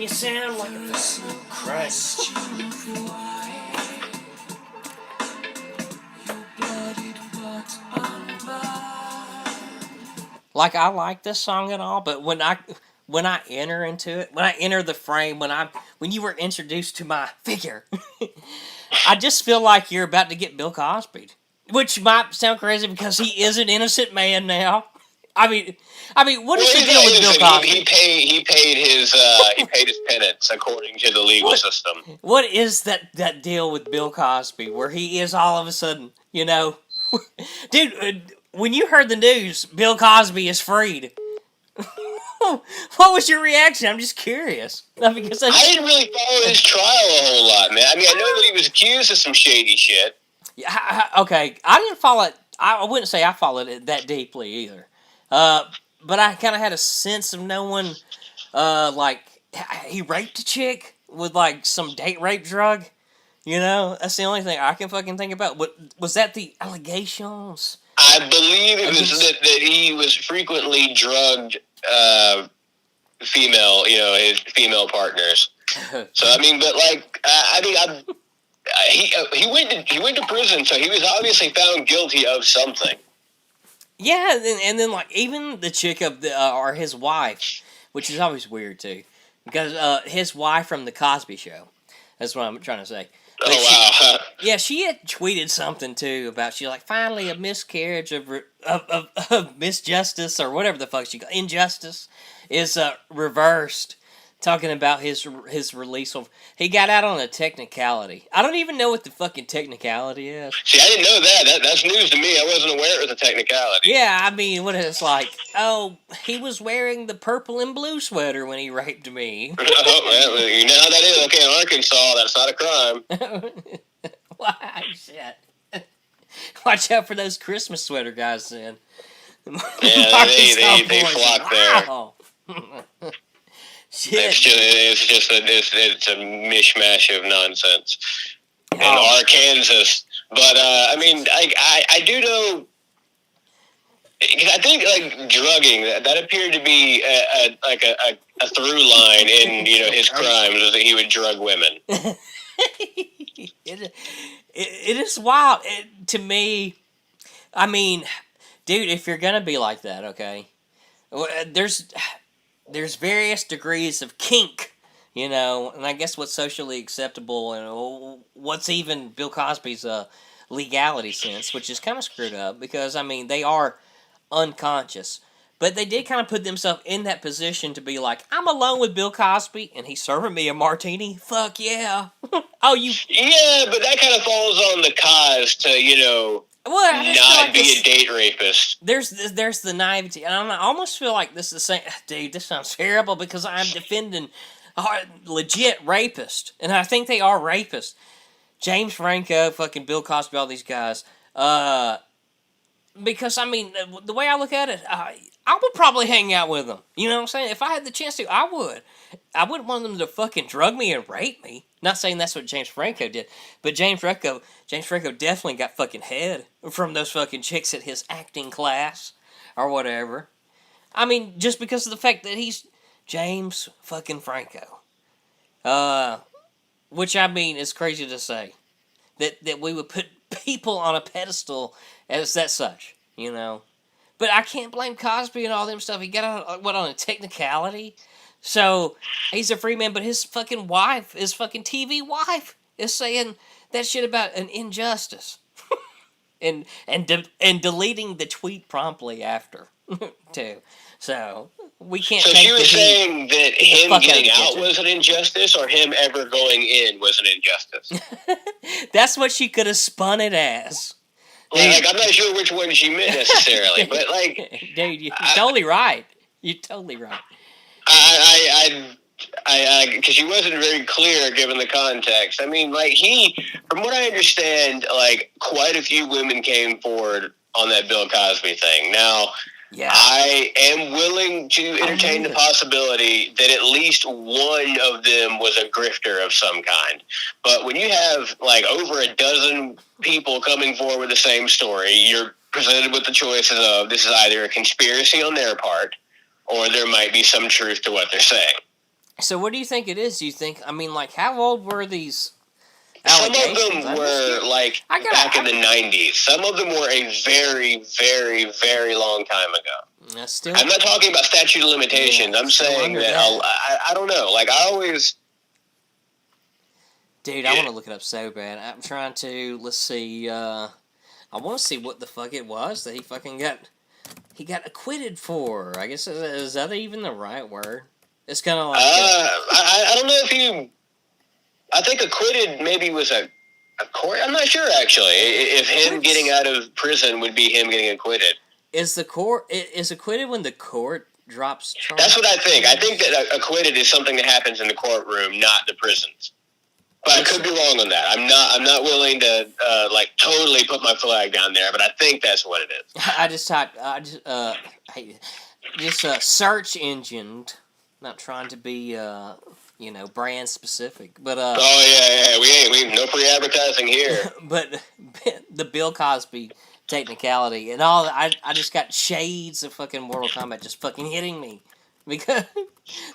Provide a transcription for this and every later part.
you sound like a Christ. Like, I like this song and all, but when I enter into it, when I enter the frame, when you were introduced to my figure, I just feel like you're about to get Bill Cosby, which might sound crazy because he is an innocent man now. I mean, what is the deal with Bill Cosby? He paid his penance according to the legal system. What is that deal with Bill Cosby where he is all of a sudden, dude? When you heard the news, Bill Cosby is freed. What was your reaction? I'm just curious. Because I didn't really follow his trial a whole lot, man. I mean, I know that he was accused of some shady shit. Yeah, okay, I didn't follow it. I wouldn't say I followed it that deeply either. But I kind of had a sense of knowing, like, he raped a chick with, like, some date rape drug. That's the only thing I can fucking think about. What was that? The allegations? I believe it was that he was frequently drugged female, his female partners. So I mean, but like, he went to prison, so he was obviously found guilty of something. Yeah, and then like even the chick of or his wife, which is always weird too, because his wife from the Cosby Show. That's what I'm trying to say. But wow. She had tweeted something too about she's like finally a miscarriage of misjustice or whatever the fuck she got injustice is reversed. Talking about his release of he got out on a technicality. I don't even know what the fucking technicality is. See, I didn't know that. That's news to me. I wasn't aware it was a technicality. Yeah, I mean, what it's like? Oh, he was wearing the purple and blue sweater when he raped me. Oh, well, you know how that is. Okay, in Arkansas, that's not a crime. Why, shit. Watch out for those Christmas sweater guys, then. Yeah, they flock there. Shit. It's a mishmash of nonsense in Arkansas. But I mean, I do know. I think like drugging that appeared to be a through line in his crimes was that he would drug women. It is wild to me. I mean, dude, if you're gonna be like that, okay, there's various degrees of kink, and I guess what's socially acceptable and what's even Bill Cosby's legality sense, which is kind of screwed up because, I mean, they are unconscious. But they did kind of put themselves in that position to be like, I'm alone with Bill Cosby and he's serving me a martini. Fuck yeah. Yeah, but that kind of falls on the cause to, not be a date rapist. There's the naivety, and I almost feel like this is the same. Dude, this sounds terrible because I'm defending legit rapists, and I think they are rapists. James Franco, fucking Bill Cosby, all these guys. Because I mean, the way I look at it, I would probably hang out with them. You know what I'm saying? If I had the chance to, I would. I wouldn't want them to fucking drug me and rape me. Not saying that's what James Franco did, but James Franco definitely got fucking head from those fucking chicks at his acting class or whatever. I mean, just because of the fact that he's James fucking Franco. Which I mean is crazy to say. That we would put people on a pedestal as that such, But I can't blame Cosby and all them stuff. He got on a technicality? So, he's a free man, but his fucking wife, his fucking TV wife, is saying that shit about an injustice. and deleting the tweet promptly after, too. So, we can't So she was saying that him getting out was an injustice, or him ever going in was an injustice? That's what she could have spun it as. Like, I'm not sure which one she meant necessarily, but like... Dude, you're totally right. You're totally right. Because she wasn't very clear given the context. I mean, like, from what I understand, like, quite a few women came forward on that Bill Cosby thing. Now, yeah. I am willing to entertain the possibility that at least one of them was a grifter of some kind. But when you have, like, over a dozen people coming forward with the same story, you're presented with the choices of this is either a conspiracy on their part, or there might be some truth to what they're saying. So what do you think it is? Do you think, I mean, like, how old were these Some of allegations? them were like back in the 90s. Some of them were a very, very, very long time ago. I'm not talking about statute of limitations. I'm saying that I don't know. Like, I always... Dude, I want to look it up so bad. I'm trying to, let's see, I want to see what the fuck it was that he fucking got acquitted for. I guess, is that even the right word? It's kind of like... I don't know if he... I think acquitted maybe was a court. I'm not sure, actually, if him getting out of prison would be him getting acquitted. Is acquitted when the court drops charges? That's what I think. I think that acquitted is something that happens in the courtroom, not the prisons. But I could be wrong on that. I'm not willing to like totally put my flag down there, but I think that's what it is. I just search engine. Not trying to be brand specific, but we ain't no free advertising here. But the Bill Cosby technicality and all, I just got shades of fucking Mortal Kombat just fucking hitting me because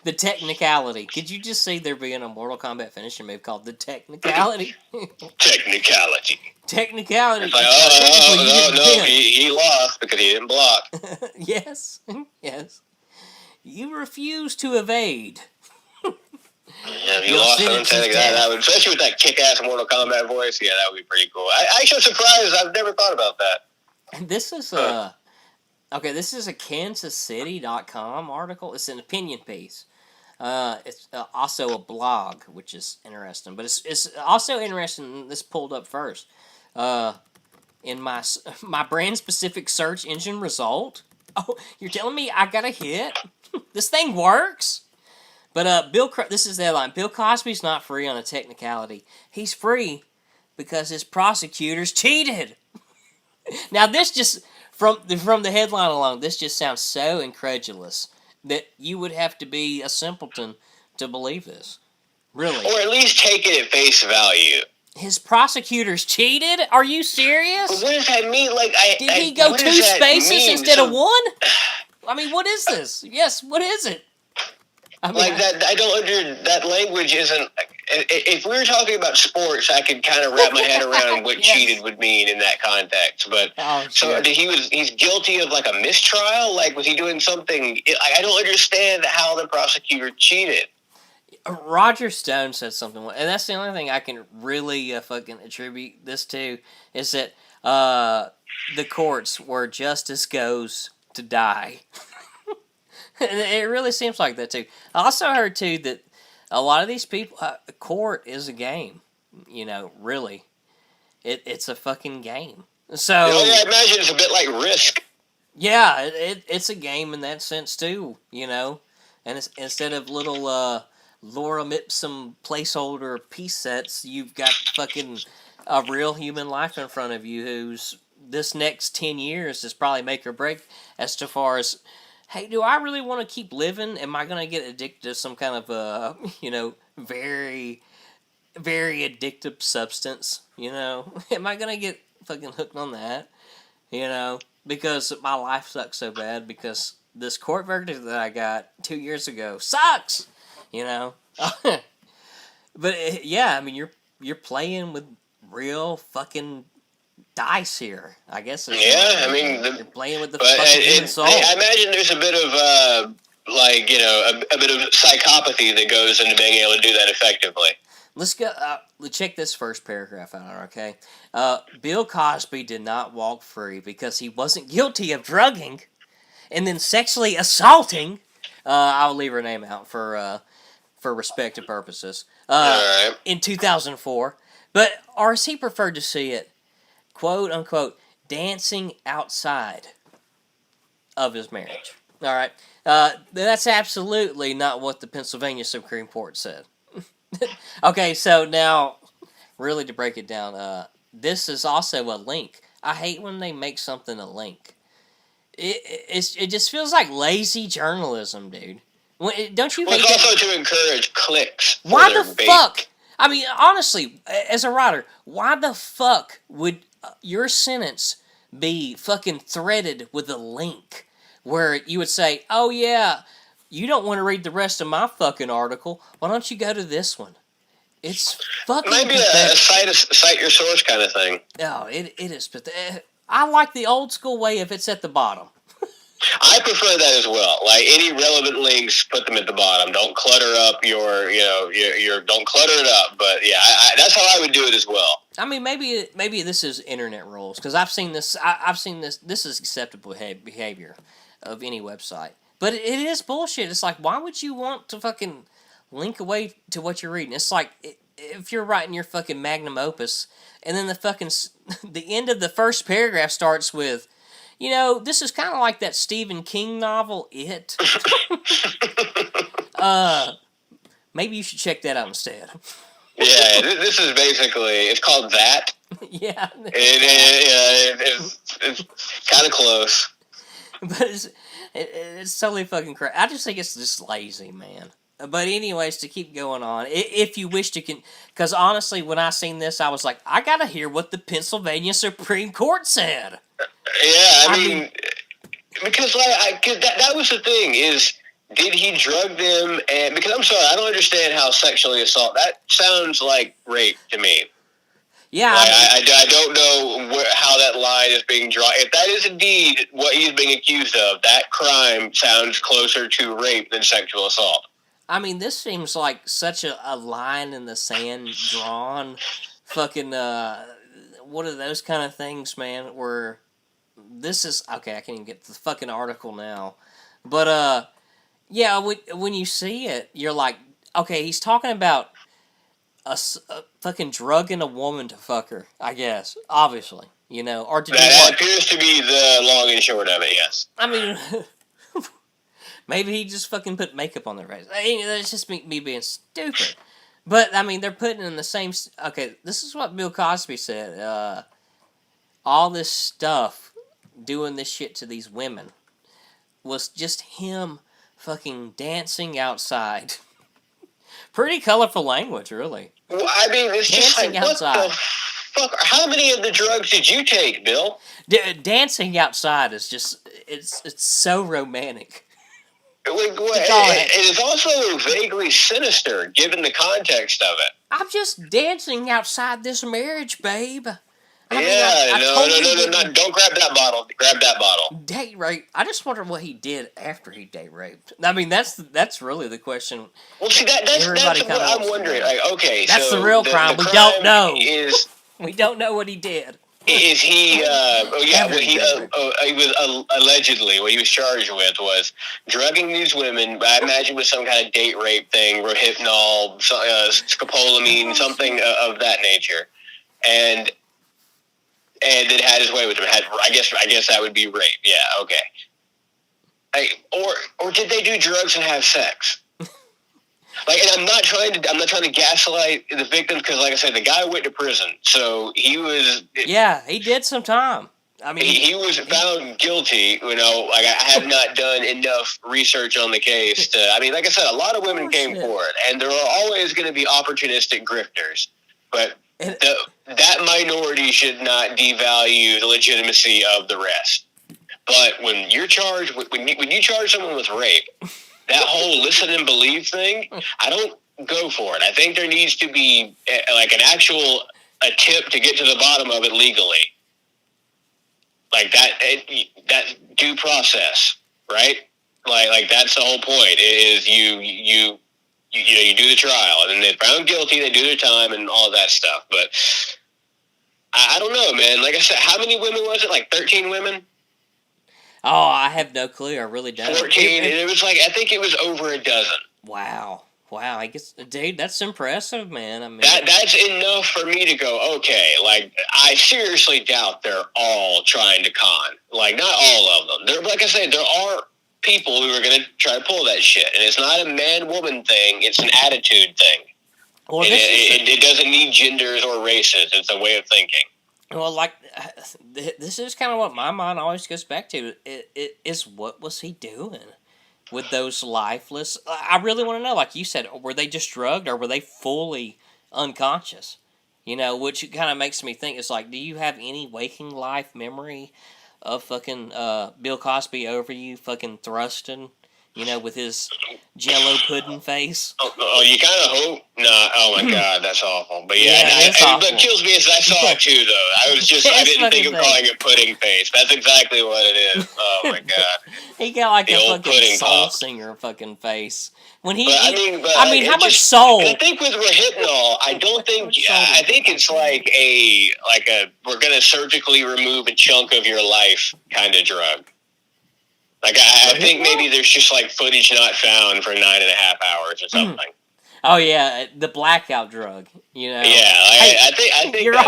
the technicality. Could you just see there being a Mortal Kombat finishing move called the technicality? Technicality. It's like, no, he lost because he didn't block. Yes. You refuse to evade. Yeah, if you lost something that would, especially with that kick-ass Mortal Kombat voice, yeah, that would be pretty cool. I actually surprised. I've never thought about that. And this is this is a KansasCity.com article. It's an opinion piece. It's also a blog, which is interesting. But it's also interesting. This pulled up first. In my brand-specific search engine result. Oh, you're telling me I got a hit? This thing works? But this is the headline. Bill Cosby's not free on a technicality. He's free because his prosecutors cheated. Now this just, from the headline alone, this just sounds so incredulous that you would have to be a simpleton to believe this. Really. Or at least take it at face value. His prosecutors cheated? Are you serious? But what does that mean? Like, did he go 2 spaces instead of 1? I mean, what is this? Yes, what is it? I mean, like that, I don't that language isn't. If we were talking about sports, I could kind of wrap my head around what cheated would mean in that context. But he's guilty of like a mistrial. Like, was he doing something? I don't understand how the prosecutor cheated. Roger Stone said something, and that's the only thing I can really fucking attribute this to, is that the courts where justice goes to die. And it really seems like that, too. I also heard, too, that a lot of these people, court is a game, really. It's a fucking game. So, I imagine it's a bit like Risk. Yeah, it's a game in that sense, too, And it's, instead of little lorem ipsum placeholder piece sets, you've got fucking a real human life in front of you who's this next 10 years is probably make or break as to far as, hey, do I really want to keep living? Am I going to get addicted to some kind of, very, very addictive substance? Am I going to get fucking hooked on that? Because my life sucks so bad because this court verdict that I got 2 years ago sucks, But, yeah, I mean, you're playing with real fucking dice here, I guess. Yeah, I mean, you're playing with the fucking human soul. I imagine there's a bit of a bit of psychopathy that goes into being able to do that effectively. Let's go. Check this first paragraph out. Okay, Bill Cosby did not walk free because he wasn't guilty of drugging and then sexually assaulting. I'll leave her name out for respective purposes. Right. In 2004, or as he preferred to see it, quote unquote, dancing outside of his marriage. All right. That's absolutely not what the Pennsylvania Supreme Court said. Okay, so now, really to break it down, this is also a link. I hate when they make something a link. It just feels like lazy journalism, dude. Don't you hate that? It's also to encourage clicks. Why the fuck? I mean, honestly, as a writer, why the fuck would your sentence be fucking threaded with a link where you would say, oh yeah, you don't want to read the rest of my fucking article. Why don't you go to this one? It's fucking maybe pathetic. a cite your source kind of thing. Oh, it is pathetic. I like the old school way if it's at the bottom. I prefer that as well. Like any relevant links, put them at the bottom. Don't clutter up your don't clutter it up. But yeah, that's how I would do it as well. I mean, maybe this is internet rules because I've seen this. I've seen this. This is acceptable behavior of any website, but it is bullshit. It's like, why would you want to fucking link away to what you're reading? It's like if you're writing your fucking magnum opus, and then the end of the first paragraph starts with, this is kind of like that Stephen King novel, It. Maybe you should check that out instead. Yeah, this is basically, it's called That. Yeah. It's kind of close. But it's totally fucking crazy. I just think it's just lazy, man. But anyways, to keep going on, if you wish to because honestly, when I seen this, I was like, I gotta hear what the Pennsylvania Supreme Court said. Yeah, I mean because that was the thing is, did he drug them? And because I'm sorry, I don't understand how sexually assault. That sounds like rape to me. Yeah, I don't know how that line is being drawn. If that is indeed what he's being accused of, that crime sounds closer to rape than sexual assault. I mean, this seems like such a line in the sand drawn, fucking, what are those kind of things, man, where this is, okay, I can't even get to the fucking article now, but, yeah, when you see it, you're like, okay, he's talking about a fucking drugging a woman to fuck her, I guess, obviously, or to that appears to be the long and short of it, yes. I mean... Maybe he just fucking put makeup on their face. That's just me being stupid. But, I mean, they're putting in the same... Okay, this is what Bill Cosby said. All this stuff, doing this shit to these women, was just him fucking dancing outside. Pretty colorful language, really. Well, I mean, it's dancing just like, outside. What the fuck? How many of the drugs did you take, Bill? Dancing outside is just... It's so romantic. It's also vaguely sinister, given the context of it. I'm just dancing outside this marriage, babe. No, don't grab that bottle. Grab that bottle. Date rape. I just wonder what he did after he date raped. I mean, that's really the question. Well, see, that's what I'm wondering. Like, okay, that's so the real crime. We don't know. We don't know what he did. Is he? What he was allegedly what he was charged with was drugging these women. I imagine with some kind of date rape thing, rohypnol, scopolamine, something of that nature, and then had his way with them. I guess that would be rape. Yeah, okay. Or did they do drugs and have sex? Like, and I'm not trying to gaslight the victims because, like I said, the guy went to prison, so he was. Yeah, he did some time. I mean, he was found guilty. Like I have not done enough research on the case to. I mean, like I said, a lot of women came forward, and there are always going to be opportunistic grifters, but that minority should not devalue the legitimacy of the rest. But when you're charged, when you charge someone with rape. That whole listen and believe thing, I don't go for it. I think there needs to be like an actual attempt to get to the bottom of it legally. Like that due process, right? Like that's the whole point. Is you do the trial, and then they're found guilty, they do their time, and all that stuff. But I don't know, man. Like I said, how many women was it? Like 13 women. Oh, I have no clue. I really don't. 14, and it was like, I think it was over a dozen. Wow. I guess, dude, that's impressive, man. I mean, that's enough for me to go, okay, like, I seriously doubt they're all trying to con. Like, not all of them. Like I said, there are people who are going to try to pull that shit, and it's not a man-woman thing, it's an attitude thing. Well, it doesn't need genders or races, it's a way of thinking. Well, like, this is kind of what my mind always goes back to. It is, what was he doing with those lifeless? I really want to know, like you said, were they just drugged or were they fully unconscious? Which kind of makes me think, it's like, do you have any waking life memory of fucking Bill Cosby over you fucking thrusting You know, with his Jello pudding face. Oh, you kind of hope? No. Oh my God, that's awful. But yeah, awful. What kills me is I saw it too, though. I didn't think of calling it pudding face. That's exactly what it is. Oh my God. He got like the a old fucking soul pop. singer fucking face. When he, I mean, how much soul? I think with Rohypnol, I don't think. I think it's like we're gonna surgically remove a chunk of your life kind of drug. Like I think maybe there's just like footage not found for 9.5 hours or something. Oh yeah, the blackout drug. You know. Yeah, I think you're that's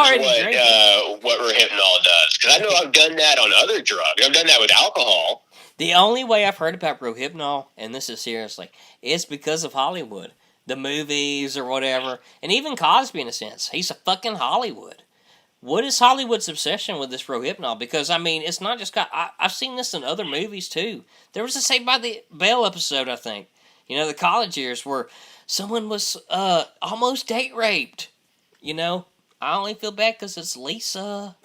what Rohypnol does. Because I know I've done that on other drugs. I've done that with alcohol. The only way I've heard about Rohypnol, and this is seriously, is because of Hollywood, the movies or whatever, and even Cosby in a sense. He's a fucking Hollywood. What is Hollywood's obsession with this Rohypnol? Because, I mean, it's not just... I've seen this in other movies, too. There was a Saved by the Bell episode, I think. You know, the college years where someone was almost date raped. You know? I only feel bad because it's Lisa.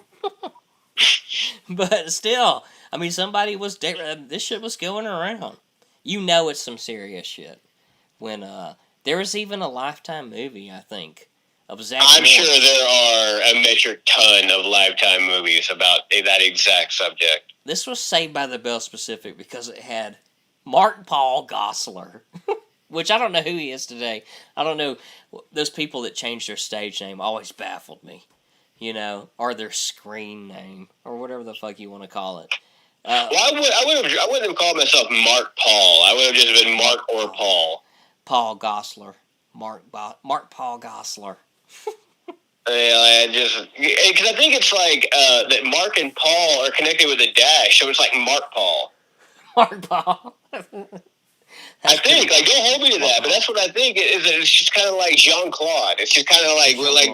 But still, I mean, somebody was date raped. This shit was going around. You know it's some serious shit. When there was even a Lifetime movie, I think. I'm sure there are a metric ton of Lifetime movies about that exact subject. This was Saved by the Bell specific because it had Mark Paul Gosselaar, which I don't know who he is today. I don't know. Those people that changed their stage name always baffled me, you know, or their screen name, or whatever the fuck you want to call it. Well, I wouldn't have called myself Mark Paul. I would have just been Mark or Paul. Paul Gosselaar. Mark Paul Gosselaar. Because I think it's like that Mark and Paul are connected with a dash, so it's like Mark Paul. Mark Paul. I think, like, don't hold me to that, but that's what I think. Is that it's just kind of like Jean-Claude. It's just kind of like like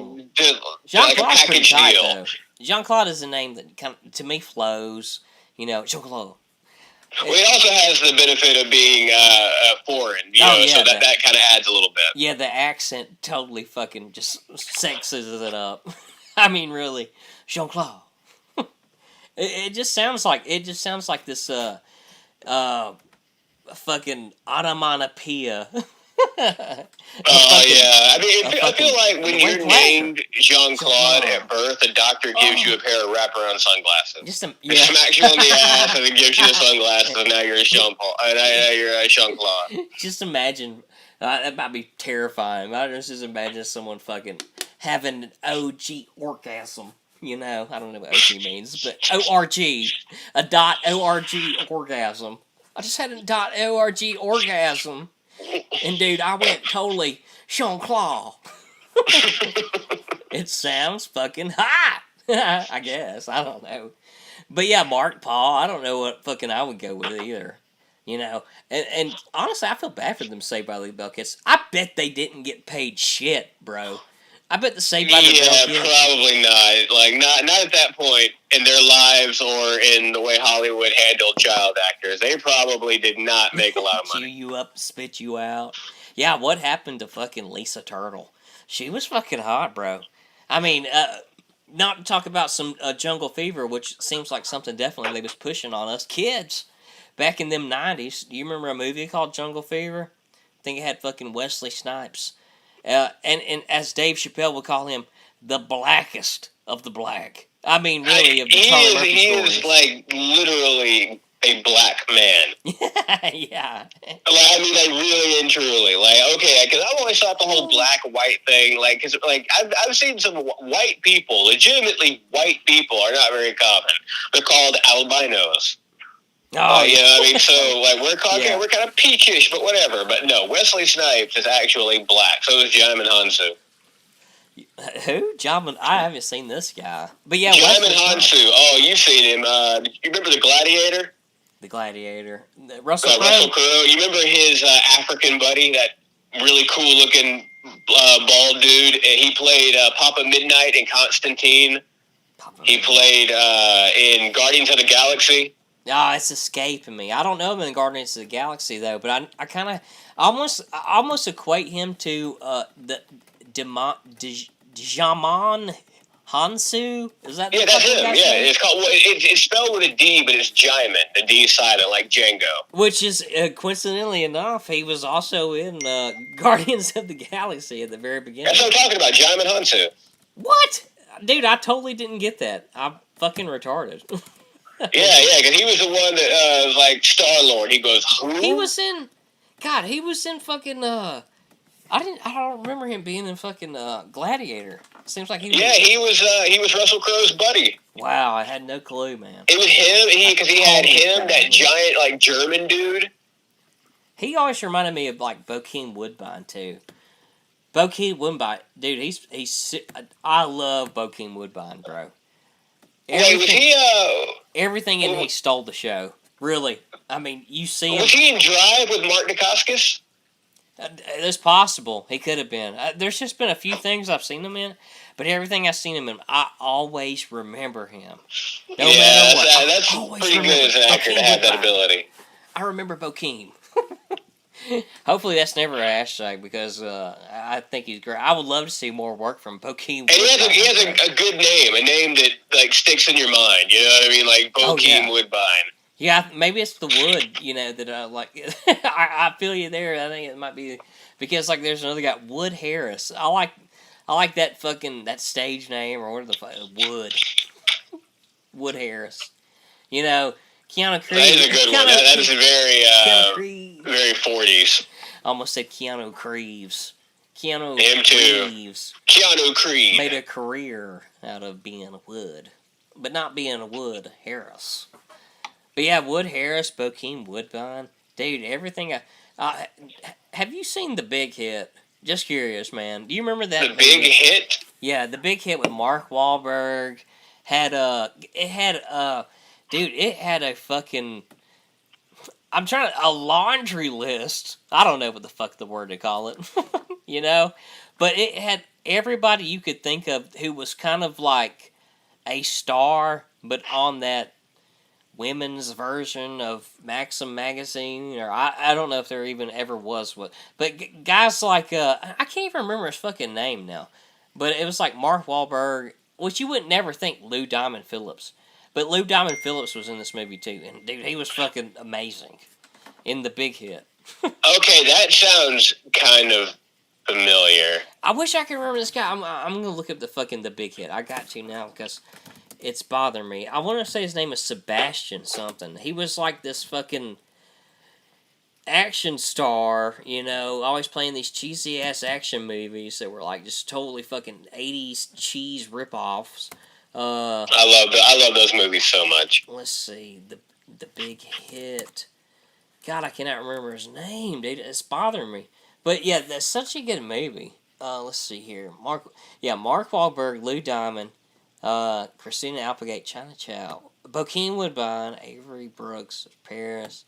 a package deal. Jean-Claude is a name that kind of, to me, flows. You know, Jean-Claude. Well, it also has the benefit of being foreign, so that kind of adds a little bit. Yeah, the accent totally fucking just sexes it up. I mean, really, Jean-Claude. it just sounds like this fucking onomatopoeia. I mean, I feel like when you're named Jean-Claude at birth, the doctor gives you a pair of wraparound sunglasses. He smacks you on the ass and then gives you the sunglasses, and now you're a Jean-Paul. Now you're a Jean-Claude. Just imagine, that might be terrifying. I just imagine someone fucking having an OG orgasm. You know, I don't know what OG means, but ORG, a .org orgasm. I just had a .org orgasm. And dude, I went totally Jean-Claude. It sounds fucking hot. I guess. I don't know. But yeah, Mark Paul, I don't know what fucking I would go with either. You know? And honestly, I feel bad for them Saved by the Bell kids. I bet they didn't get paid shit, bro. I bet the Saved by the Bell kids... Yeah, probably not. Like, not at that point in their lives or in the way Hollywood handled child actors. They probably did not make a lot of money. Chew you up, spit you out. Yeah, what happened to fucking Lisa Turtle? She was fucking hot, bro. I mean, not to talk about some Jungle Fever, which seems like something definitely they was pushing on us kids back in them 90s. Do you remember a movie called Jungle Fever? I think it had fucking Wesley Snipes. And as Dave Chappelle would call him, the blackest of the black. I mean, really, of the Charlie Murphy stories. He is, like, literally a black man. Yeah. Like, I mean, like, really and truly. Like, okay, because I've always thought the whole black-white thing, like, because, like, I've seen some white people, legitimately white people, are not very common. They're called albinos. Oh, you know what I mean? So, like, we're kind of peachish, but whatever. But no, Wesley Snipes is actually black. So is Jaimin Hansu. Who? Jaimin? I haven't seen this guy. But yeah, Jaimin Hansu. Oh, you've seen him. You remember The Gladiator? The Gladiator. Russell Crowe. Russell Crowe. You remember his African buddy, that really cool-looking bald dude? He played Papa Midnight in Constantine. He played in Guardians of the Galaxy. Ah, it's escaping me. I don't know him in Guardians of the Galaxy though, but I kind of almost equate him to the Djamon Hansu? Is that the that's him. guy's Yeah, name? it's called. It's spelled with a D, but it's Jaimin. The D is silent, like Django. Which is coincidentally enough, he was also in Guardians of the Galaxy at the very beginning. That's what I'm talking about, Jaimin Hansu. What? Dude, I totally didn't get that. I'm fucking retarded. Yeah, because he was the one that was like Star-Lord. He goes, who? He was in fucking I don't remember him being in fucking Gladiator. Seems like he was. Yeah, he was Russell Crowe's buddy. Wow, I had no clue, man. It was him, because he had him, that giant like German dude. He always reminded me of like Bokeem Woodbine too. Bokeem Woodbine, dude, he's I love Bokeem Woodbine, bro. Wait, was he everything in he stole the show. Really. I mean, you see him. Was he in Drive with Mark Dacascos? It's possible. He could have been. There's just been a few things I've seen him in, but everything I've seen him in, I always remember him. No matter what. That's pretty good as an actor to have that ability. I remember Bokeem. Hopefully that's never a hashtag because I think he's great. I would love to see more work from Bokeem. And he has a good name, a name that like sticks in your mind. You know what I mean? Like Bokeem Woodbine. Yeah, maybe it's the wood, that I like. I feel you there. I think it might be because like there's another guy, Wood Harris. I like that stage name or what the fuck, Wood Harris. Keanu Creed. That is a good one. That is a very 40s. Almost said Keanu Creeves. Keanu Him too. Reeves. Keanu Creed. Made a career out of being a Wood. But not being a Wood Harris. But yeah, Wood Harris, Bokeem Woodbine. Dude, everything have you seen The Big Hit? Just curious, man. Do you remember that? The Big Hit? Yeah, The Big Hit with Mark Wahlberg. It had a fucking... a laundry list. I don't know what the fuck the word to call it. But it had everybody you could think of who was kind of like a star, but on that women's version of Maxim magazine, or I don't know if there even ever was one. But guys like, I can't even remember his fucking name now. But it was like Mark Wahlberg, which you would never think Lou Diamond Phillips. But Lou Diamond Phillips was in this movie too, and dude, he was fucking amazing in The Big Hit. Okay, that sounds kind of familiar. I wish I could remember this guy. I'm gonna look up The Big Hit. I got you now because it's bothering me. I want to say his name is Sebastian something. He was like this fucking action star, always playing these cheesy ass action movies that were like just totally fucking 80s cheese ripoffs. I love those movies so much. Let's see, the Big Hit. God, I cannot remember his name, dude. It's bothering me. But yeah, that's such a good movie. Let's see here. Mark Wahlberg, Lou Diamond, Christina Applegate, China Chow, Bokeem Woodbine, Avery Brooks, Paris.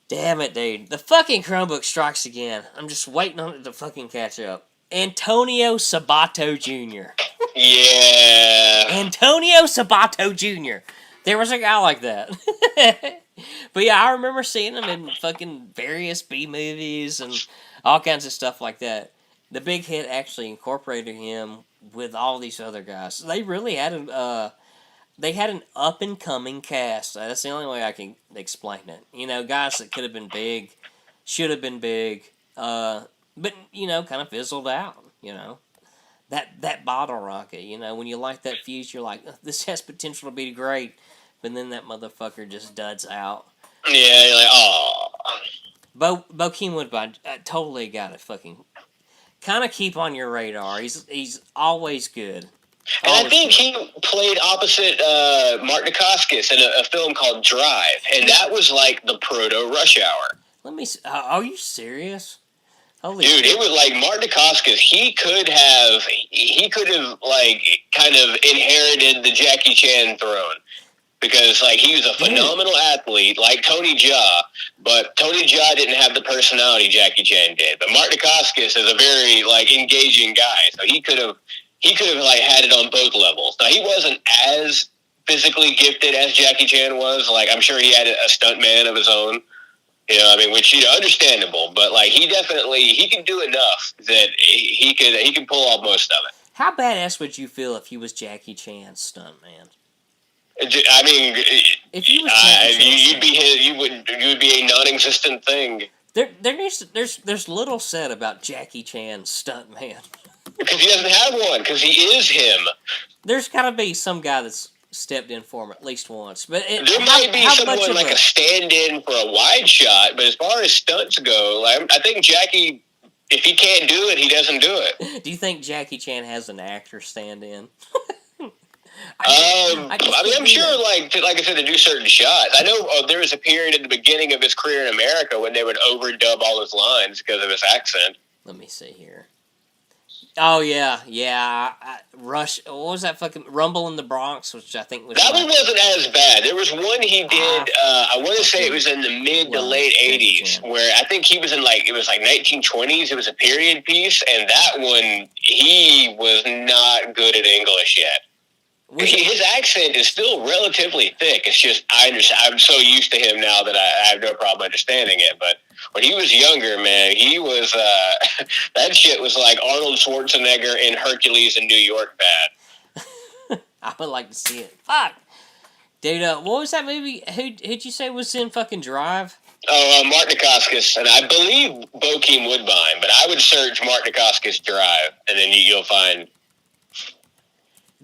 Damn it, dude. The fucking Chromebook strikes again. I'm just waiting on it to fucking catch up. Antonio Sabato Jr. Yeah. Antonio Sabato Jr. There was a guy like that. But yeah, I remember seeing him in fucking various B movies and all kinds of stuff like that. The Big Hit actually incorporated him with all these other guys. They really had an up and coming cast. That's the only way I can explain it. Guys that could have been big, should have been big, but kind of fizzled out. That bottle rocket. When you light that fuse, you're like, this has potential to be great, but then that motherfucker just duds out. Yeah, you're like, oh. Bokeem Woodbine totally got to fucking kind of keep on your radar. He's always good. And I think he played opposite Mark Dacascos in a film called Drive, and that was like the proto Rush Hour. Let me see. Are you serious? Holy dude, shit. It was like Mark Dacascos. He could have like kind of inherited the Jackie Chan throne. Because, like, he was a phenomenal athlete, like Tony Jaa, but Tony Jaa didn't have the personality Jackie Chan did. But Mark Dacascos is a very, like, engaging guy, so he could have, like, had it on both levels. Now, he wasn't as physically gifted as Jackie Chan was. Like, I'm sure he had a stunt man of his own, which, understandable. But, like, he can do enough that he can pull off most of it. How badass would you feel if you was Jackie Chan's stuntman? I mean, if you was Jackie Chan, you'd be his, you would be a non-existent thing. There's little said about Jackie Chan's stuntman. Because he doesn't have one. Because he is him. There's got to be some guy that's stepped in for him at least once. But there might be someone like a stand-in for a wide shot. But as far as stunts go, I think Jackie, if he can't do it, he doesn't do it. Do you think Jackie Chan has an actor stand-in? I'm sure, like I said, to do certain shots. I know there was a period at the beginning of his career in America when they would overdub all his lines because of his accent. Let me see here. Oh, yeah. Rush. What was that fucking Rumble in the Bronx, which I think was... That one wasn't as bad. There was one he did, I want to say it was in the mid to late 80s, where I think he was in, it was 1920s. It was a period piece, and that one, he was not good at English yet. His accent is still relatively thick. It's just, I'm so used to him now that I have no problem understanding it, but... When he was younger, man, he was, that shit was like Arnold Schwarzenegger in Hercules in New York bad. I would like to see it. Fuck. Dude, what was that movie? Who'd you say was in fucking Drive? Oh, Mark Dacascos, and I believe bYoB Woodbine, but I would search Mark Dacascos Drive, and then you'll find...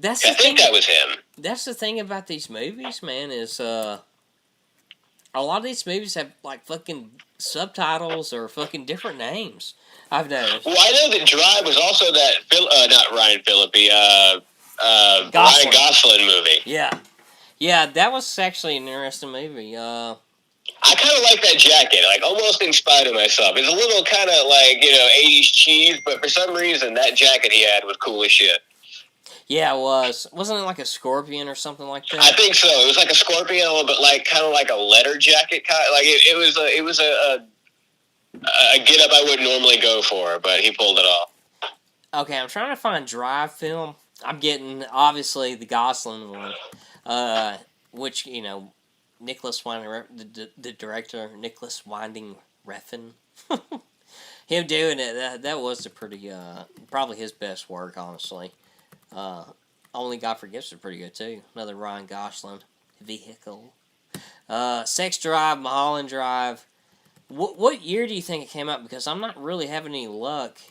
I think that was him. That's the thing about these movies, man, is, a lot of these movies have, fucking subtitles or fucking different names. I've noticed. Well, I know that Drive was also that, not Ryan Phillippe, Ryan Gosling movie. Yeah. Yeah, that was actually an interesting movie. I kind of like that jacket, almost in spite of myself. It's a little kind of 80s cheese, but for some reason, that jacket he had was cool as shit. Yeah, it was. Wasn't it like a scorpion or something like that? I think so. It was like a scorpion, but kind of like a letter jacket. It was a get-up I wouldn't normally go for, but he pulled it off. Okay, I'm trying to find Drive film. I'm getting, obviously, the Gosling one, which, Nicholas Winding, the director, Nicholas Winding Refn. Him doing it, that was a pretty, probably his best work, honestly. Only God Forgives is pretty good too. Another Ryan Gosling vehicle. Sex Drive, Mulholland Drive. What year do you think it came out? Because I'm not really having any luck.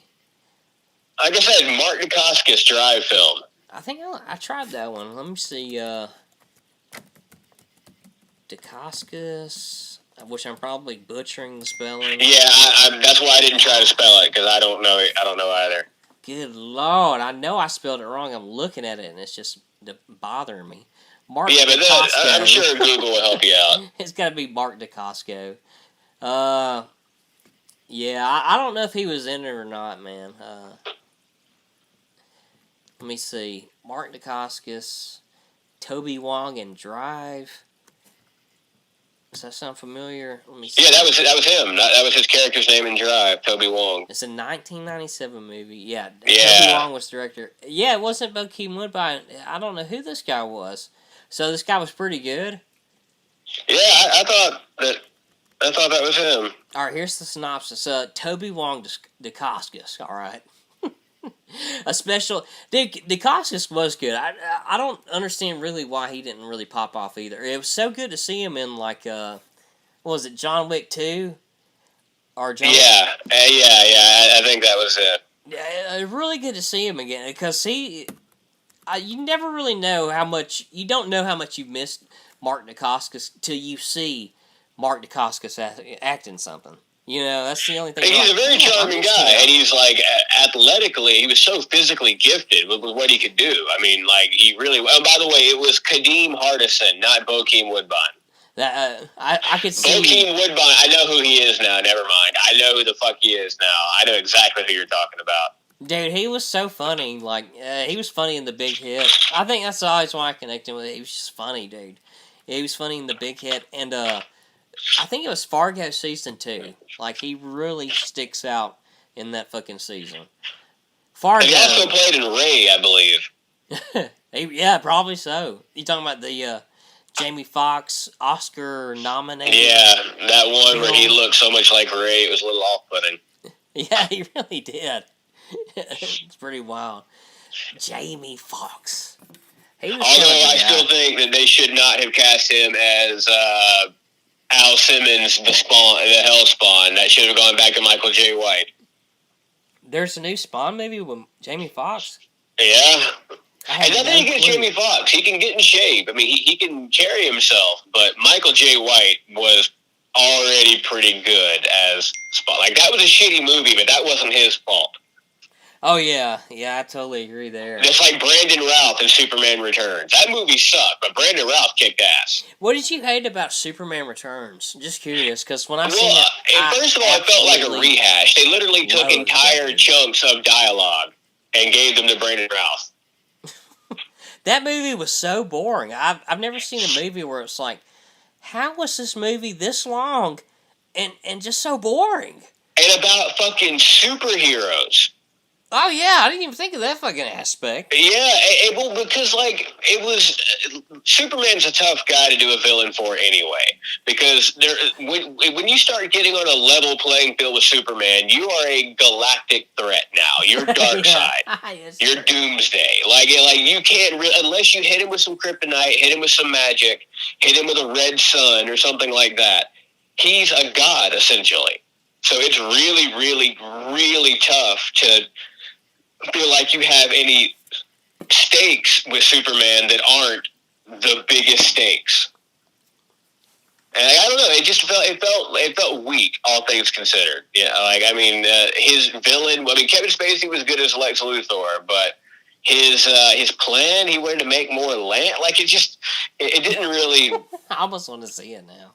Like I said, Mark Dacascos Drive film. I think I tried that one. Let me see. Dacascos. Which I'm probably butchering the spelling. Yeah, that's why I didn't try to spell it because I don't know. I don't know either. Good Lord, I know I spelled it wrong. I'm looking at it, and it's just bothering me. Mark but I'm sure Google will help you out. It's got to be Mark Dacascos. Yeah, I don't know if he was in it or not, man. Let me see. Mark Dacascos, Toby Wong, and Drive. Does that sound familiar? Let me see. Yeah, that was him. That was his character's name in Drive, Toby Wong. It's a 1997 movie. Yeah. Yeah. Toby Wong was director. Yeah, it wasn't bYoB Woodbine. I don't know who this guy was. So this guy was pretty good. Yeah, I thought that was him. All right, here's the synopsis. Toby Wong Dacascos. All right. A special... Dude, Dacascos was good. I don't understand really why he didn't really pop off either. It was so good to see him in, what was it, John Wick 2? Or John Yeah, I think that was it. Yeah, really good to see him again, because you never really know how much... You don't know how much you've missed Mark Dacascos till you see Mark Dacascos acting something. That's the only thing. He's a very charming guy, and he's athletically, he was so physically gifted with what he could do. I mean, he really. Oh, by the way, it was Kadeem Hardison, not bYoB Woodbine. I could see bYoB Woodbine. I know who he is now. Never mind. I know who the fuck he is now. I know exactly who you're talking about. Dude, he was so funny. He was funny in The Big Hit. I think that's always why I connected with it. He was just funny, dude. He was funny in The Big Hit, and I think it was Fargo season 2. He really sticks out in that fucking season. Fargo. He also played in Ray, I believe. Yeah, probably so. You talking about the Jamie Foxx Oscar nominated? Yeah, that one where he looked so much like Ray, it was a little off-putting. Yeah, he really did. It's pretty wild. Jamie Foxx. He was Although I still think that they should not have cast him as Al Simmons, the Hell Spawn. That should have gone back to Michael J. White. There's a new Spawn movie with Jamie Foxx? Yeah. And nothing against Jamie Foxx. He can get in shape. I mean, he can carry himself. But Michael J. White was already pretty good as Spawn. Like, that was a shitty movie, but that wasn't his fault. Oh, yeah. Yeah, I totally agree there. Just like Brandon Routh in Superman Returns. That movie sucked, but Brandon Routh kicked ass. What did you hate about Superman Returns? Just curious, because when I seen it, first of all, it felt like a rehash. They literally took entire chunks of dialogue and gave them to Brandon Routh. That movie was so boring. I've never seen a movie where it's like, how was this movie this long and just so boring? And about fucking superheroes. Oh, yeah, I didn't even think of that fucking aspect. Yeah, well, because, like, it was... Superman's a tough guy to do a villain for anyway. Because when you start getting on a level playing field with Superman, you are a galactic threat now. You're Darkseid. Yes, you're Doomsday. Like, you can't... unless you hit him with some kryptonite, hit him with some magic, hit him with a red sun or something like that, he's a god, essentially. So it's really, really, really tough to... feel like you have any stakes with Superman that aren't the biggest stakes. And I don't know, it felt weak, all things considered. Yeah, like, I mean, his villain, I mean, Kevin Spacey was good as Lex Luthor, but his plan, he wanted to make more land, like, it didn't really... I almost want to see it now.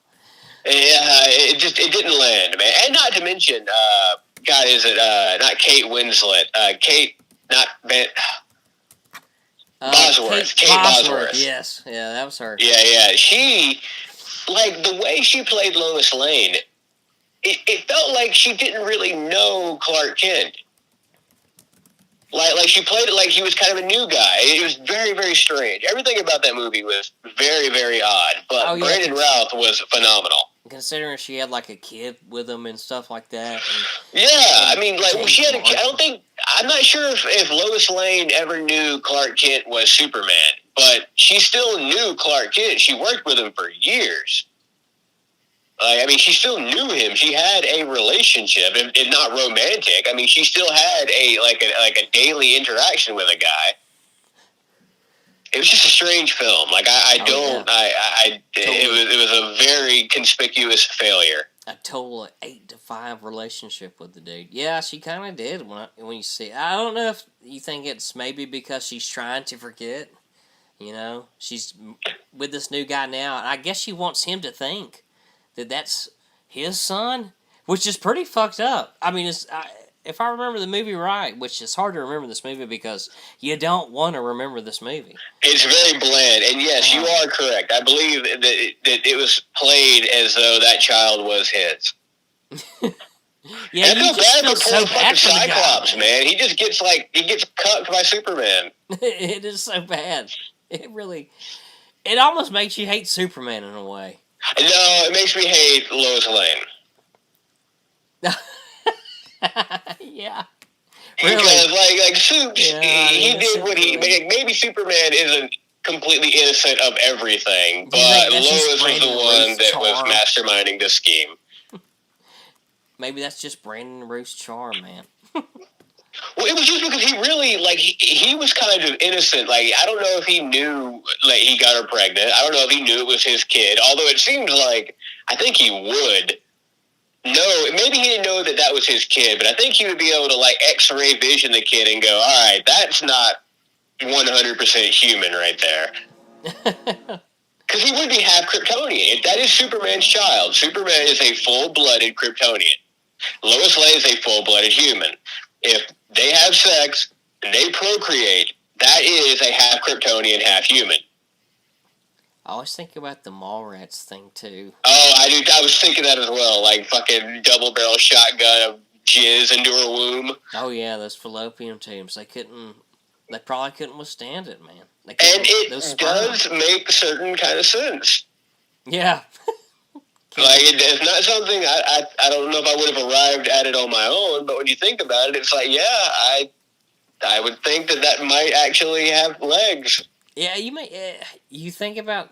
Yeah, it didn't land, man. And not to mention, God, is it not Kate Winslet? Bosworth. Kate Bosworth. Yes, yeah, that was her. Yeah. She, like, the way she played Lois Lane, it felt like she didn't really know Clark Kent. Like she played it like he was kind of a new guy. It was very, very strange. Everything about that movie was very, very odd. But Brandon Routh was phenomenal. Considering she had, like, a kid with him and stuff like that. I mean, like, she had I'm not sure if Lois Lane ever knew Clark Kent was Superman, but she still knew Clark Kent. She worked with him for years. I mean, she still knew him. She had a relationship, if not romantic. I mean, she still had a daily interaction with a guy. It was just a strange film. Like, it was a very conspicuous failure. A total of 8 to 5 relationship with the dude. Yeah, she kind of did when you see it. I don't know if you think it's maybe because she's trying to forget. You know, she's with this new guy now, and I guess she wants him to think that that's his son, which is pretty fucked up. I mean, if I remember the movie right, which is hard to remember this movie because you don't want to remember this movie. It's very bland, and yes, you are correct. I believe that it was played as though that child was his. Yeah, I feel bad for poor fucking Cyclops, man. He just gets cucked by Superman. It is so bad. It almost makes you hate Superman in a way. No, it makes me hate Lois Lane. Yeah. Really? Because, like Supes, he did what maybe Superman isn't completely innocent of everything, but Lois was the one that was masterminding the scheme. Maybe that's just Brandon Roof's charm, man. Well, it was just because he really, like, he was kind of innocent. Like, I don't know if he knew, like, he got her pregnant. I don't know if he knew it was his kid, although it seems like, I think he would. No, maybe he didn't know that was his kid, but I think he would be able to, like, X-ray vision the kid and go, all right, that's not 100% human right there. Because he would be half Kryptonian. That is Superman's child. Superman is a full-blooded Kryptonian. Lois Lane is a full-blooded human. If they have sex and they procreate, that is a half Kryptonian, half human. I always think about the Mallrats thing, too. Oh, I do. I was thinking that as well. Like, fucking double-barrel shotgun of jizz into her womb. Oh, yeah, those fallopian tubes. They probably couldn't withstand it, man. And it does make certain kind of sense. Yeah. Like, it's not something, I don't know if I would have arrived at it on my own, but when you think about it, it's like, yeah, I would think that might actually have legs. Yeah, you may. You think about.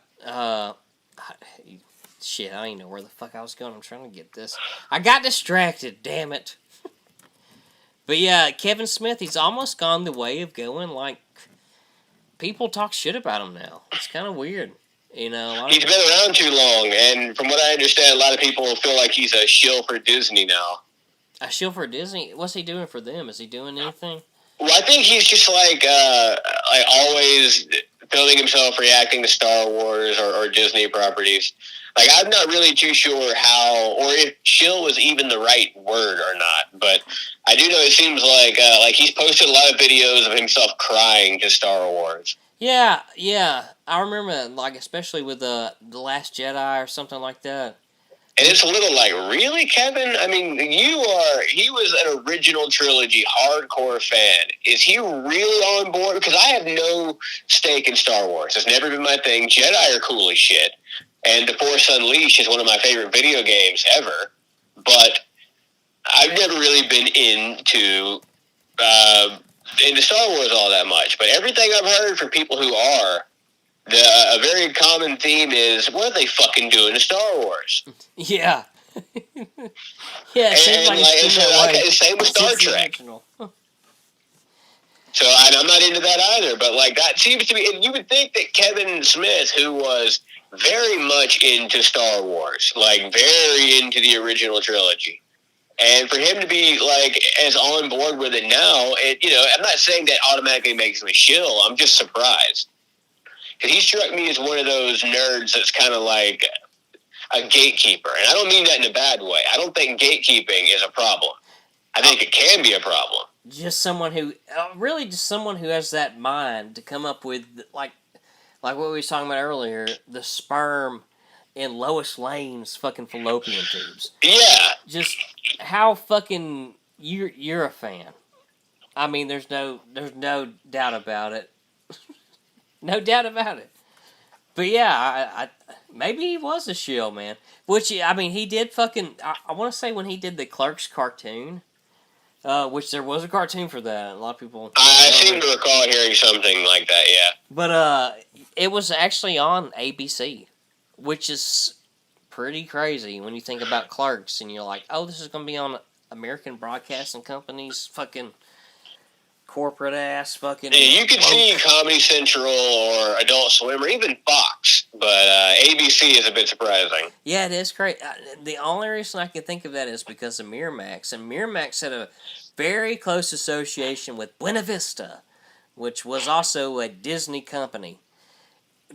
Shit, I don't even know where the fuck I was going. I'm trying to get this. I got distracted. Damn it. But yeah, Kevin Smith. He's almost gone the way of going like. People talk shit about him now. It's kind of weird. You know, he's been around too long, and from what I understand, a lot of people feel like he's a shill for Disney now. A shill for Disney? What's he doing for them? Is he doing anything? Well, I think he's just like always filming himself reacting to Star Wars or Disney properties. Like, I'm not really too sure how, or if shill was even the right word or not, but I do know it seems like he's posted a lot of videos of himself crying to Star Wars. Yeah, I remember, like, especially with the Last Jedi or something like that. And it's a little like, really, Kevin? I mean, he was an original trilogy hardcore fan. Is he really on board? Because I have no stake in Star Wars. It's never been my thing. Jedi are cool as shit. And The Force Unleashed is one of my favorite video games ever. But I've never really been into Star Wars all that much. But everything I've heard from people who are, a very common theme is, what are they fucking doing to Star Wars? Yeah. Yeah, it seems like it's that way. Same with Star Trek. So I'm not into that either, but like that seems to be, and you would think that Kevin Smith, who was very much into Star Wars, like very into the original trilogy, and for him to be like as on board with it now, I'm not saying that automatically makes him a shill. I'm just surprised. Because he struck me as one of those nerds that's kind of like a gatekeeper. And I don't mean that in a bad way. I don't think gatekeeping is a problem. I think it can be a problem. Just someone who, really just someone who has that mind to come up with, like what we were talking about earlier, the sperm in Lois Lane's fucking fallopian tubes. Yeah. Just how fucking you're a fan. I mean, there's no doubt about it. No doubt about it. But yeah, I maybe he was a shill, man. Which, I mean, he did fucking... I want to say when he did the Clerks cartoon, which there was a cartoon for that. A lot of people... I seem to recall hearing something like that, yeah. But it was actually on ABC, which is pretty crazy when you think about Clerks, and you're like, oh, this is going to be on American Broadcasting Company's fucking... corporate ass fucking... Yeah, you could see Comedy Central or Adult Swim or even Fox, but ABC is a bit surprising. Yeah, it is great. The only reason I can think of that is because of Miramax, and Miramax had a very close association with Buena Vista, which was also a Disney company.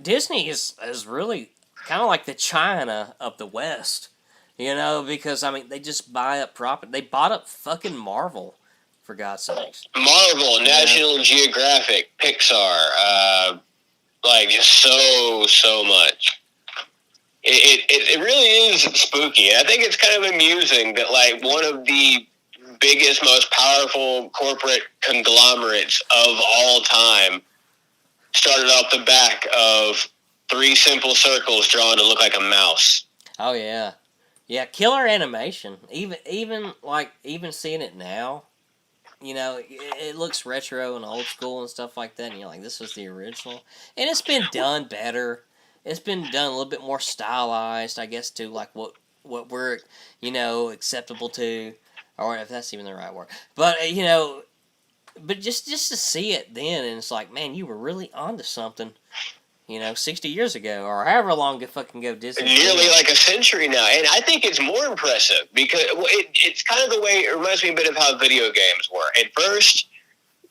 Disney is really kind of like the China of the West, because, I mean, they just buy up property. They bought up fucking Marvel. For God's sakes. Marvel, National Geographic, Pixar, just so much. It really is spooky. And I think it's kind of amusing that, like, one of the biggest, most powerful corporate conglomerates of all time started off the back of 3 simple circles drawn to look like a mouse. Oh, yeah. Yeah, killer animation. Even seeing it now, it looks retro and old school and stuff like that, and you're like, this was the original. And it's been done better. It's been done a little bit more stylized, I guess, to like what we're, acceptable to, or if that's even the right word. But, but just to see it then, and it's like, man, you were really onto something, 60 years ago, or however long it fucking go Disney. Nearly like a century now. And I think it's more impressive because it's kind of the way, it reminds me a bit of how video games were. At first,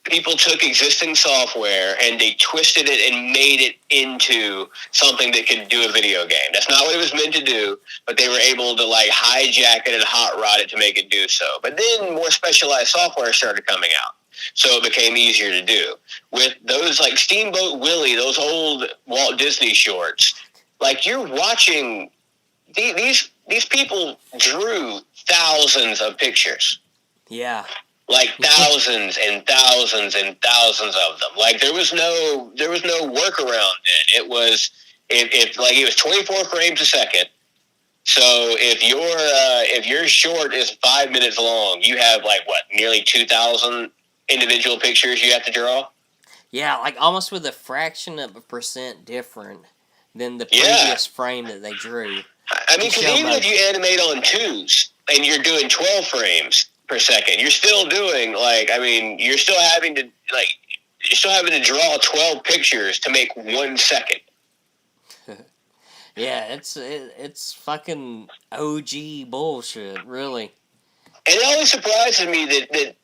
people took existing software and they twisted it and made it into something that could do a video game. That's not what it was meant to do, but they were able to like hijack it and hot rod it to make it do so. But then more specialized software started coming out. So it became easier to do. With those like Steamboat Willie, those old Walt Disney shorts, like you're watching these people drew thousands of pictures. Yeah. Like thousands and thousands and thousands of them. Like there was no workaround it. It was it was 24 frames a second. So if your short is 5 minutes long, you have like nearly 2,000 individual pictures you have to draw. Yeah, like almost with a fraction of a percent different than the previous frame that they drew. I mean, because even if you animate on 2s and you're doing 12 frames per second, you're still doing you're still having to draw 12 pictures to make 1 second. Yeah, it's fucking OG bullshit, really. And it always surprises me that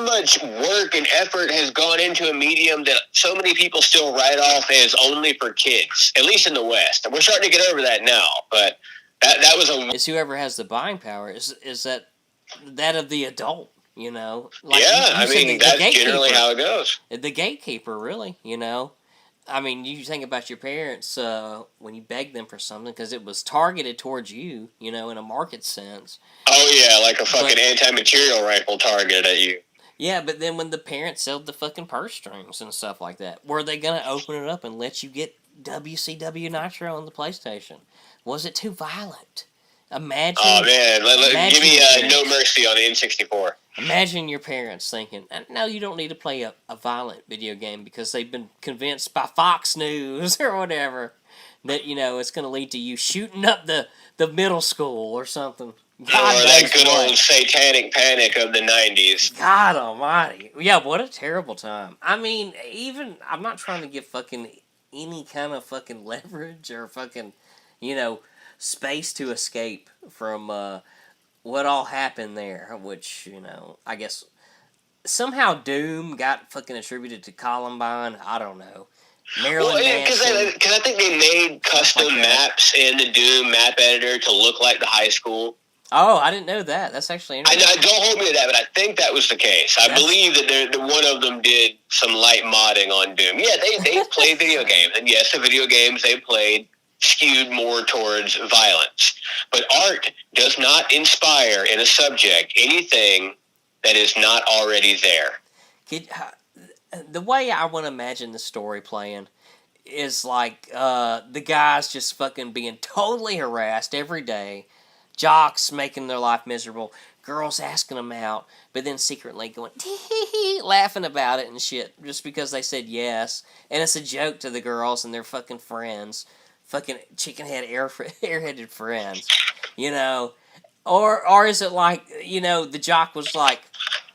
much work and effort has gone into a medium that so many people still write off as only for kids, at least in the West. We're starting to get over that now, but that was a... It's whoever has the buying power. Is that of the adult, you know? Like yeah, that's generally how it goes. The gatekeeper, really, you know? I mean, you think about your parents when you begged them for something because it was targeted towards you, you know, in a market sense. Oh, yeah, like a fucking anti-material rifle targeted at you. Yeah, but then when the parents sold the fucking purse strings and stuff like that, were they going to open it up and let you get WCW Nitro on the PlayStation? Was it too violent? Imagine. Oh, man, give me No Mercy on the N64. Imagine your parents thinking, no, you don't need to play a violent video game because they've been convinced by Fox News or whatever that, you know, it's going to lead to you shooting up the middle school or something. God or that good old satanic panic of the 90s. God almighty. Yeah, what a terrible time. I mean, I'm not trying to give fucking any kind of fucking leverage or fucking, you know, space to escape from, what all happened there, which, you know, I guess somehow Doom got fucking attributed to Columbine. I don't know. Marilyn Manson. Because I think they made custom maps in the Doom map editor to look like the high school. Oh, I didn't know that. That's actually interesting. I don't hold me to that, but I think that was the case. I believe that one of them did some light modding on Doom. Yeah, they played video games, and yes, the video games they played skewed more towards violence. But art does not inspire in a subject anything that is not already there. The way I want to imagine the story playing is like the guys just fucking being totally harassed every day, jocks making their life miserable, girls asking them out, but then secretly going laughing about it and shit just because they said yes, and it's a joke to the girls and their fucking friends. Fucking chicken head airheaded friends, you know, or is it like, you know, the jock was like,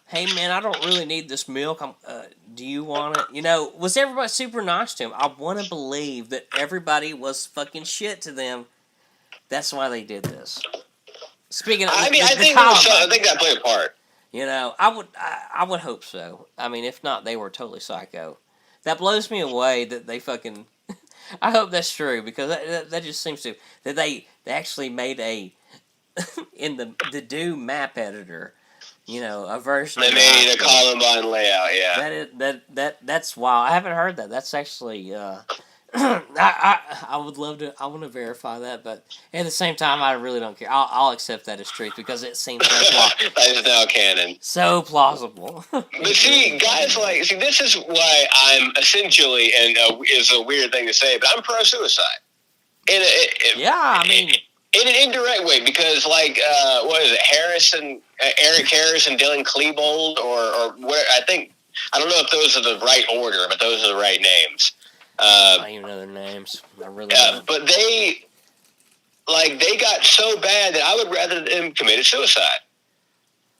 hey man, I don't really need this milk. Do you want it? You know, was everybody super nice to him? I want to believe that everybody was fucking shit to them. That's why they did this. Speaking of, I think that played a part. You know, I would hope so. I mean, if not, they were totally psycho. That blows me away that they fucking. I hope that's true because that just seems to that they actually made in the Doom map editor, you know, a version. They made a Columbine layout, yeah. That's wild. I haven't heard that. That's actually I would love to. I want to verify that, but at the same time, I really don't care. I'll accept that as truth because it seems so plausible. That is now canon. So plausible. But see, guys, this is why I'm essentially, and it's a weird thing to say, but I'm pro-suicide. In an indirect way, because what is it, Eric Harris and Dylan Klebold, or where I don't know if those are the right order, but those are the right names. I don't even know their names. I really don't. But they got so bad that I would rather them committed suicide.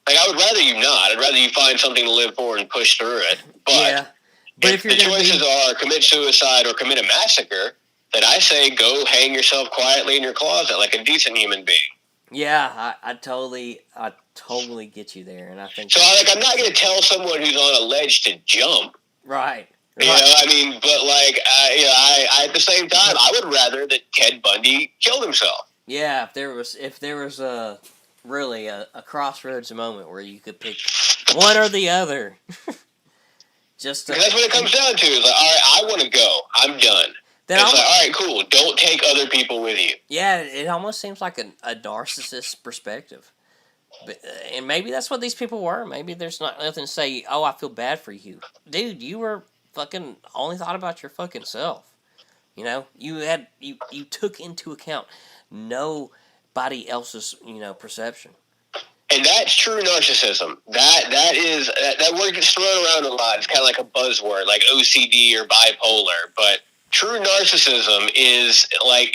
Like, I would rather you not. I'd rather you find something to live for and push through it. But if the choices are commit suicide or commit a massacre, then I say go hang yourself quietly in your closet like a decent human being. Yeah, I totally get you there, and I think so. I'm not going to tell someone who's on a ledge to jump. Right. You know, I mean, but I at the same time, I would rather that Ted Bundy killed himself. Yeah, if there was a crossroads moment where you could pick one or the other, that's what it comes down to. Is like, all right, I want to go. I'm done. It's like, all right, cool. Don't take other people with you. Yeah, it almost seems like a narcissist perspective. But, and maybe that's what these people were. Maybe there's not nothing to say, oh, I feel bad for you. Dude, you were fucking only thought about your fucking self. You know? You took into account nobody else's, you know, perception. And that's true narcissism. That word gets thrown around a lot. It's kind of like a buzzword, like OCD or bipolar. But true narcissism is like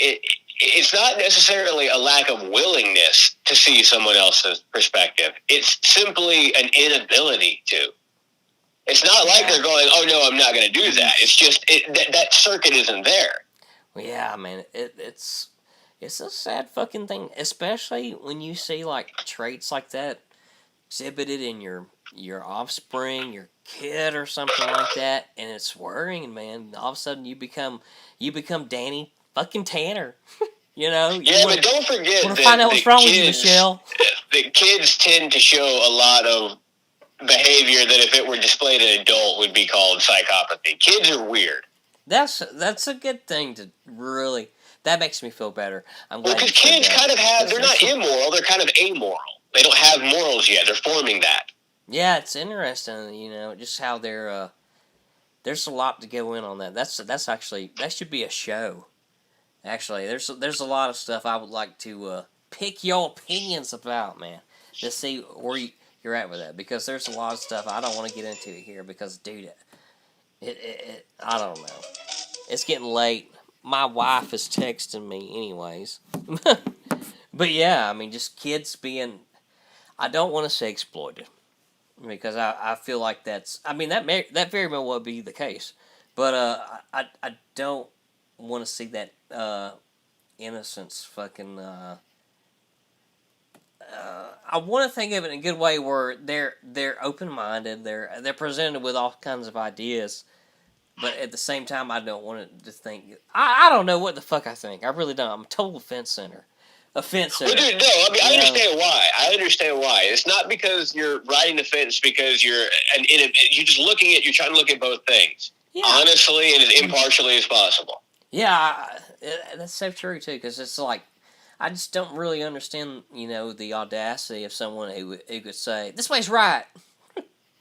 it's not necessarily a lack of willingness to see someone else's perspective. It's simply an inability to. It's not like they're going, oh, no, I'm not going to do that. It's just that circuit isn't there. Well, yeah, man, it's a sad fucking thing, especially when you see, like, traits like that exhibited in your offspring, your kid or something like that, and it's worrying, man. All of a sudden you become Danny fucking Tanner. You know? But don't forget that find out what's wrong with you, Michelle. The kids tend to show a lot of behavior that if it were displayed in an adult would be called psychopathy. Kids are weird. That's a good thing to really... That makes me feel better. I'm glad. Well, because kids kind of have... They're not immoral. They're kind of amoral. They don't have morals yet. They're forming that. Yeah, it's interesting, just how they're... there's a lot to go in on that. That's actually... That should be a show. Actually, there's a lot of stuff I would like to pick your opinions about, man. To see where you're at with that. Because there's a lot of stuff I don't want to get into here. Because, dude, I don't know. It's getting late. My wife is texting me anyways. But yeah, I mean, just kids being... I don't want to say exploited. Because I feel like that's... I mean, that very well would be the case. But I don't want to see that innocence fucking... I want to think of it in a good way where they're open-minded. They're presented with all kinds of ideas. But at the same time, I don't want it to think... I don't know what the fuck I think. I really don't. I'm a total fence center. Well, dude, no. I mean, I understand why. I understand why. It's not because you're riding the fence because you're just looking at... You're trying to look at both things. Yeah. Honestly and as impartially as possible. Yeah, that's so true, too. Because it's like... I just don't really understand, the audacity of someone who could say, this way's right.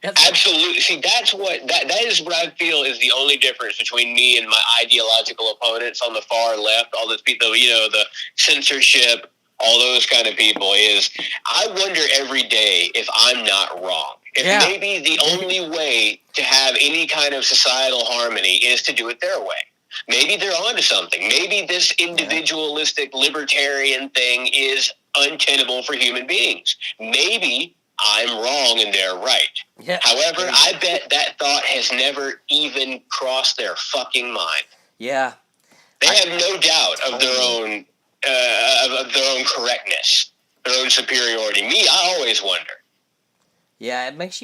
Absolutely. See, that is what I feel is the only difference between me and my ideological opponents on the far left, all those people, the censorship, all those kind of people, is I wonder every day if I'm not wrong. If maybe the only way to have any kind of societal harmony is to do it their way. Maybe they're onto something. Maybe this individualistic libertarian thing is untenable for human beings. Maybe I'm wrong and they're right. Yeah. However, I bet that thought has never even crossed their fucking mind. Yeah. They have no doubt of their own correctness, their own superiority. Me, I always wonder. Yeah, it makes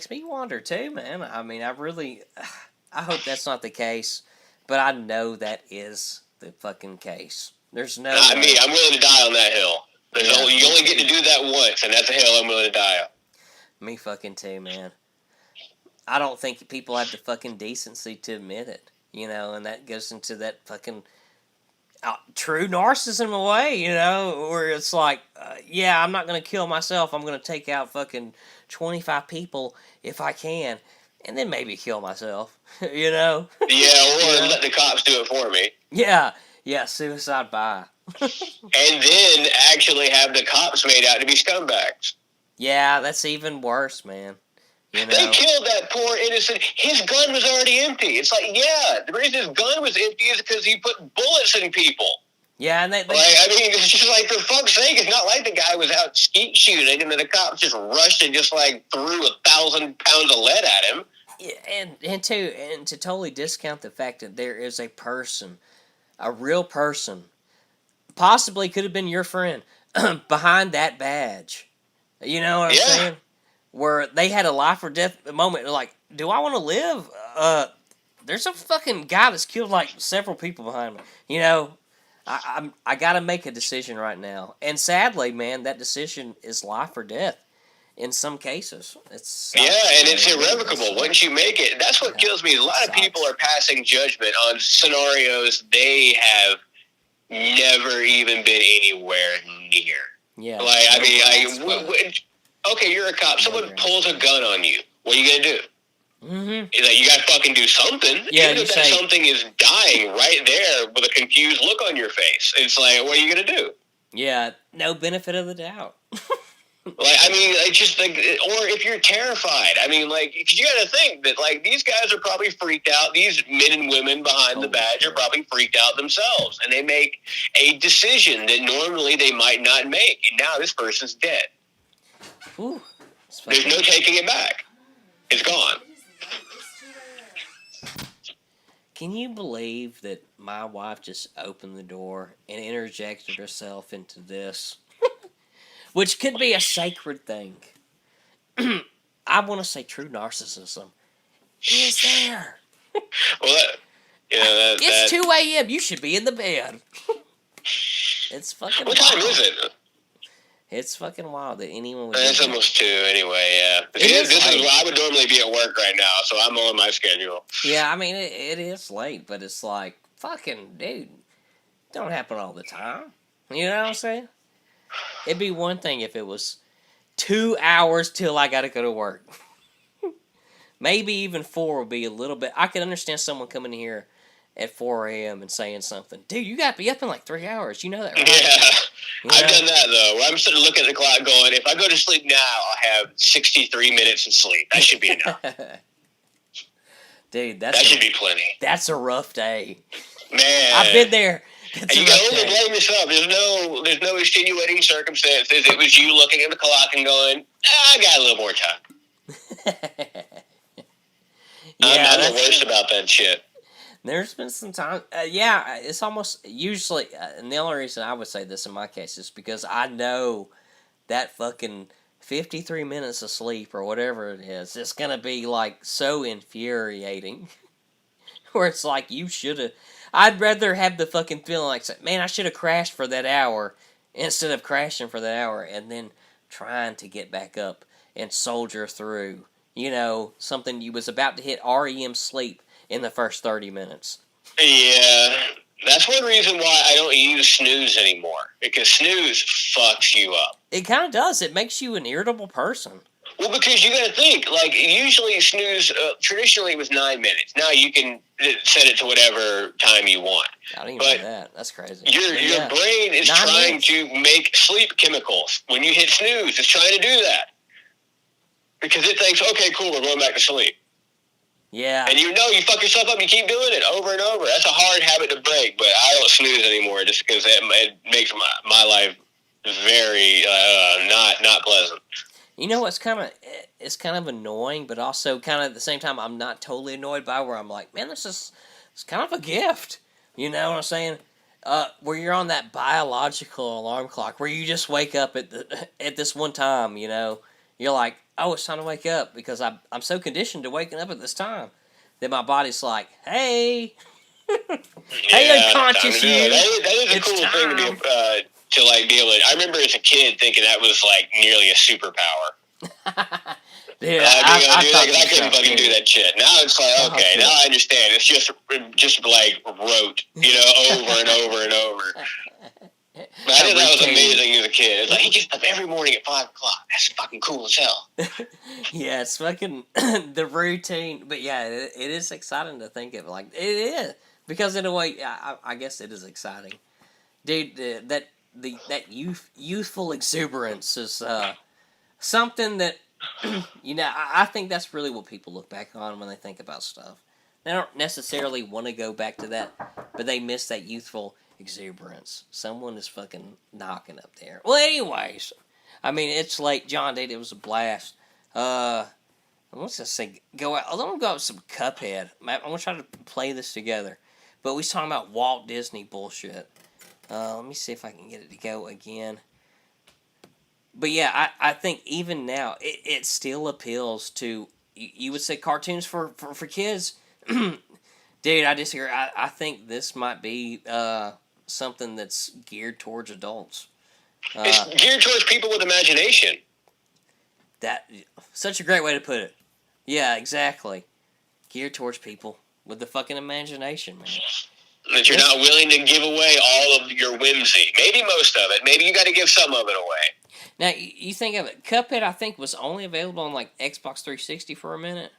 me wonder too, man. I mean, I hope that's not the case, but I know that is the fucking case. There's no... Not me. I'm willing to die on that hill. You only get to do that once, and that's a hill I'm willing to die on. Me fucking too, man. I don't think people have the fucking decency to admit it, and that goes into that fucking true narcissism away, where it's like, I'm not going to kill myself. I'm going to take out fucking 25 people if I can, and then maybe kill myself, Yeah, or let the cops do it for me. Yeah, suicide by. And then actually have the cops made out to be scumbags. Yeah, that's even worse, man. They killed that poor innocent... His gun was already empty. It's like, the reason his gun was empty is because he put bullets in people. Yeah, and it's just like, for fuck's sake, it's not like the guy was out skeet shooting and then the cops just rushed and just, threw 1,000 pounds of lead at him. Yeah, and to totally discount the fact that there is a person, a real person, possibly could have been your friend, behind that badge. You know what I'm saying? Where they had a life or death moment. Like, do I want to live? There's a fucking guy that's killed several people behind me. I got to make a decision right now. And sadly, man, that decision is life or death. In some cases, and it's irrevocable once you make it. That's what kills me. A lot of people are passing judgment on scenarios they have never even been anywhere near. Yeah. Okay, you're a cop. Someone pulls a gun on you. What are you gonna do? Mm-hmm. You gotta fucking do something. Yeah, even if that something is dying right there with a confused look on your face. It's like, what are you gonna do? Yeah, no benefit of the doubt. Like, I mean, like, just like, or if you're terrified, I mean, like, because you got to think that, like, these guys are probably freaked out. These men and women behind the badge are probably freaked out themselves, and they make a decision that normally they might not make, and now this person's dead. Ooh, there's no taking it back. It's gone. Can you believe that my wife just opened the door and interjected herself into this? Which could be a sacred thing. I want to say true narcissism is there. Well, it's 2 a.m. You should be in the bed. It's fucking What time is it? It's fucking wild that anyone would. It's almost 2 anyway, yeah. This is I would normally be at work right now, so I'm on my schedule. Yeah, I mean, it is late, but it's like, fucking, dude, don't happen all the time. You know what I'm saying? It'd be one thing if it was 2 hours till I gotta go to work. Maybe even 4 would be a little bit. I can understand someone coming here at 4 a.m. and saying something. Dude, you gotta be up in like 3 hours. You know that, right? Yeah. I've done that, though. I'm sitting looking at the clock going, if I go to sleep now, I'll have 63 minutes of sleep. That should be enough. Dude, that should be plenty. That's a rough day. Man. I've been there. And you can only blame yourself. There's no extenuating circumstances. It was you looking at the clock and going, I got a little more time. Yeah, I'm the worst about that shit. There's been some time. Yeah, it's almost usually, and the only reason I would say this in my case is because I know that fucking 53 minutes of sleep or whatever it is, it's going to be like so infuriating. Where it's like, you should have. I'd rather have the fucking feeling like, man, I should have crashed for that hour instead of crashing for that hour and then trying to get back up and soldier through. You know, something you was about to hit REM sleep in the first 30 minutes. Yeah, that's one reason why I don't use snooze anymore. Because snooze fucks you up. It kind of does. It makes you an irritable person. Well, because you got to think, like, usually snooze, traditionally it was 9 minutes. Now you can set it to whatever time you want. I didn't even know that. That's crazy. Your brain is trying to make sleep chemicals. When you hit snooze, it's trying to do that. Because it thinks, okay, cool, we're going back to sleep. Yeah. And you fuck yourself up, you keep doing it over and over. That's a hard habit to break, but I don't snooze anymore just because it makes my life very not pleasant. You know what's it's kind of annoying, but also kind of at the same time I'm not totally annoyed by, where I'm like, man, it's kind of a gift. You know what I'm saying? Where you're on that biological alarm clock, where you just wake up at this one time, you know, you're like, oh, it's time to wake up, because I'm so conditioned to waking up at this time that my body's like, hey, hey, unconscious you. That is a cool thing to be to like be able to. I remember as a kid thinking that was like nearly a superpower. Dude, I couldn't fucking do that shit. Now it's like, okay, now I understand. It's just like rote, over and over and over. But I think that was amazing as a kid. It's like, he gets up every morning at 5 o'clock. That's fucking cool as hell. Yeah, it's fucking the routine. But yeah, it is exciting to think of. Like, it is. Because in a way, I guess it is exciting. Dude, that youthful exuberance is something that, I think that's really what people look back on when they think about stuff. They don't necessarily want to go back to that, but they miss that youthful exuberance. Someone is fucking knocking up there. Well, anyways, I mean, it's late, John. Dude, it was a blast. I want to say go out. I'm gonna go out with some Cuphead. I'm gonna try to play this together. But we was talking about Walt Disney bullshit. Let me see if I can get it to go again. But yeah, I think even now it still appeals to, you would say, cartoons for kids. Dude, I disagree. I think this might be something that's geared towards adults. It's geared towards people with imagination. Such a great way to put it. Yeah, exactly. Geared towards people with the fucking imagination, man. That you're not willing to give away all of your whimsy. Maybe most of it. Maybe you got to give some of it away. Now, you think of it. Cuphead, I think, was only available on, like, Xbox 360 for a minute.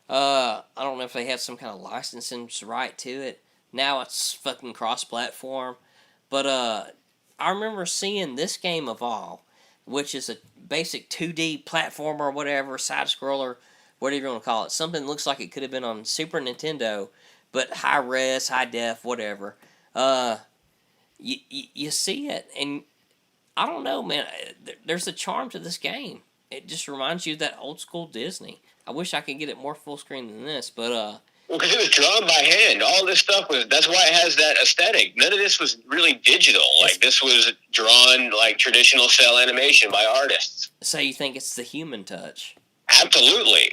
I don't know if they have some kind of licensing right to it. Now it's fucking cross-platform. But, I remember seeing this game evolve, which is basic 2D platformer or whatever, side scroller, whatever you want to call it. Something that looks like it could have been on Super Nintendo, but high res, high def, whatever. You see it, and I don't know, man. There's a charm to this game. It just reminds you of that old school Disney. I wish I could get it more full screen than this, but well, because it was drawn by hand. All this stuff was. That's why it has that aesthetic. None of this was really digital. Like this was drawn like traditional cell animation by artists. So you think it's the human touch? Absolutely,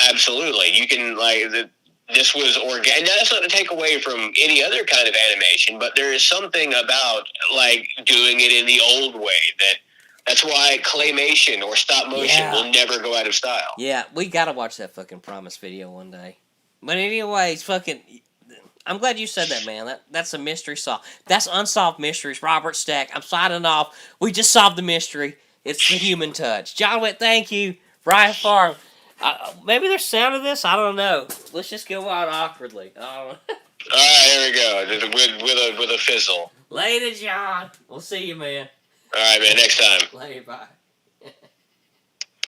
absolutely. You can this was organic. Now, that's not to take away from any other kind of animation, but there is something about like doing it in the old way that's why claymation or stop motion will never go out of style. Yeah, we gotta watch that fucking Promise video one day. But anyways, fucking, I'm glad you said that, man. That's a mystery solved. That's Unsolved Mysteries. Robert Stack. I'm signing off. We just solved the mystery. It's the human touch. John Witt, thank you. RiotFARM. Maybe there's sound of this. I don't know. Let's just go out awkwardly. I don't know. All right, here we go with a fizzle. Later, John. We'll see you, man. All right, man. Next time. Later, bye.